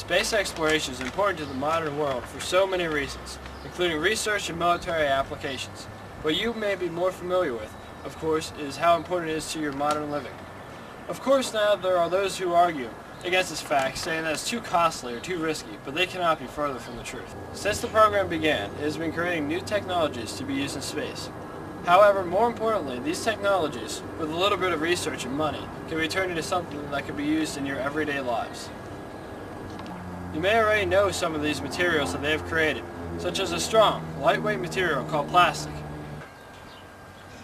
Space exploration is important to the modern world for so many reasons, including research and military applications. What you may be more familiar with, of course, is how important it is to your modern living. Of course, now there are those who argue against this fact, saying that it's too costly or too risky, but they cannot be further from the truth. Since the program began, it has been creating new technologies to be used in space. However, more importantly, these technologies, with a little bit of research and money, can be turned into something that can be used in your everyday lives. You may already know some of these materials that they have created, such as a strong, lightweight material called plastic.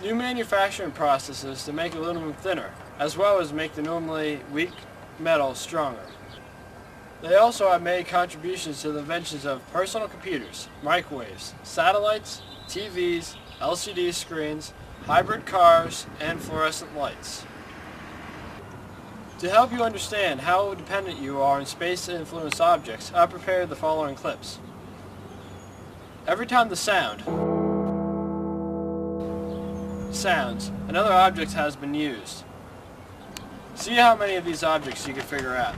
New manufacturing processes to make aluminum thinner, as well as make the normally weak metal stronger. They also have made contributions to the inventions of personal computers, microwaves, satellites, TVs, LCD screens, hybrid cars, and fluorescent lights. To help you understand how dependent you are on space-influenced objects, I prepared the following clips. Every time the sound sounds, another object has been used. See how many of these objects you can figure out.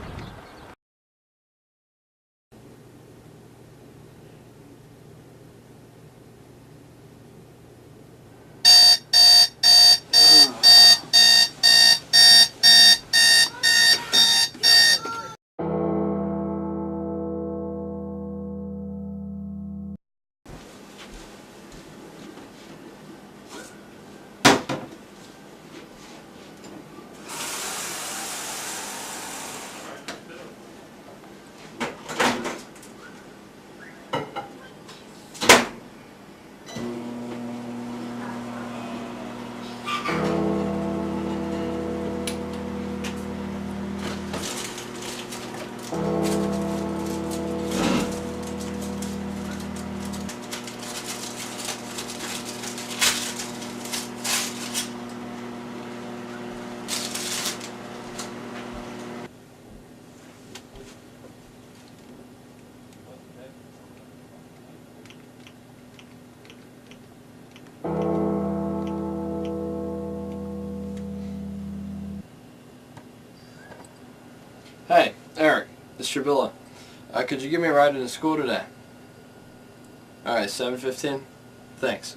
Hey, Eric, it's Shabilla. Could you give me a ride into school today? Alright, 7:15? Thanks.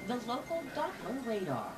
The local Doppler radar.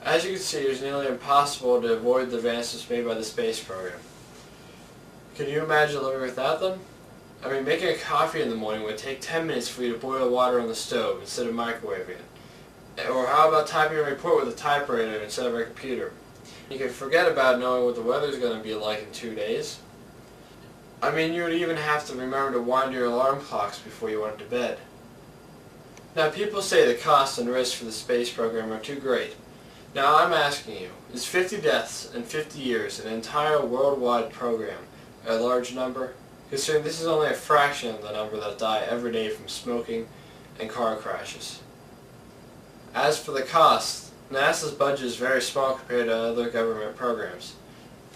As you can see, it is nearly impossible to avoid the advances made by the space program. Can you imagine living without them? I mean, making a coffee in the morning would take 10 minutes for you to boil water on the stove instead of microwaving it. Or how about typing a report with a typewriter instead of a computer? You could forget about knowing what the weather is going to be like in 2 days. I mean, you would even have to remember to wind your alarm clocks before you went to bed. Now, people say the cost and risk for the space program are too great. Now I'm asking you, is 50 deaths in 50 years, an entire worldwide program, a large number? Considering this is only a fraction of the number that die every day from smoking and car crashes. As for the cost, NASA's budget is very small compared to other government programs.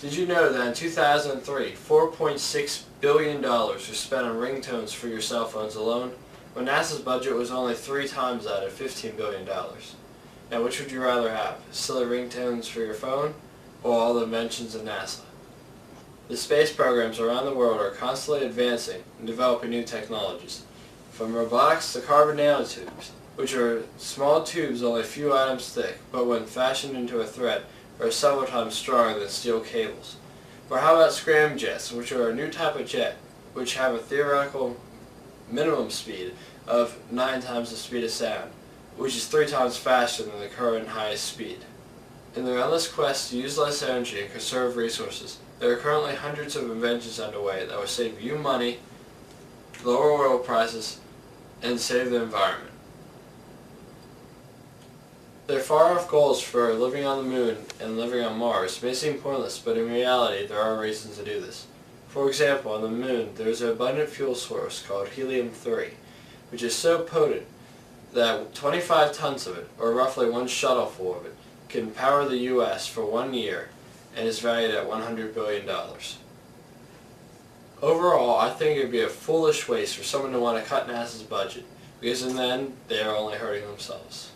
Did you know that in 2003, $4.6 billion was spent on ringtones for your cell phones alone, when NASA's budget was only 3 times that at $15 billion? Now, which would you rather have? Silly ringtones for your phone, or all the inventions of NASA? The space programs around the world are constantly advancing and developing new technologies, from robotics to carbon nanotubes, which are small tubes only a few atoms thick, but when fashioned into a thread, are several times stronger than steel cables. Or how about scramjets, which are a new type of jet, which have a theoretical minimum speed of 9 times the speed of sound, which is 3 times faster than the current highest speed. In the endless quest to use less energy and conserve resources, there are currently hundreds of inventions underway that will save you money, lower oil prices, and save the environment. Their far-off goals for living on the moon and living on Mars may seem pointless, but in reality there are reasons to do this. For example, on the moon there is an abundant fuel source called helium-3, which is so potent that 25 tons of it, or roughly 1 shuttleful of it, can power the U.S. for 1 year and is valued at $100 billion. Overall, I think it would be a foolish waste for someone to want to cut NASA's budget, because in the end, they are only hurting themselves.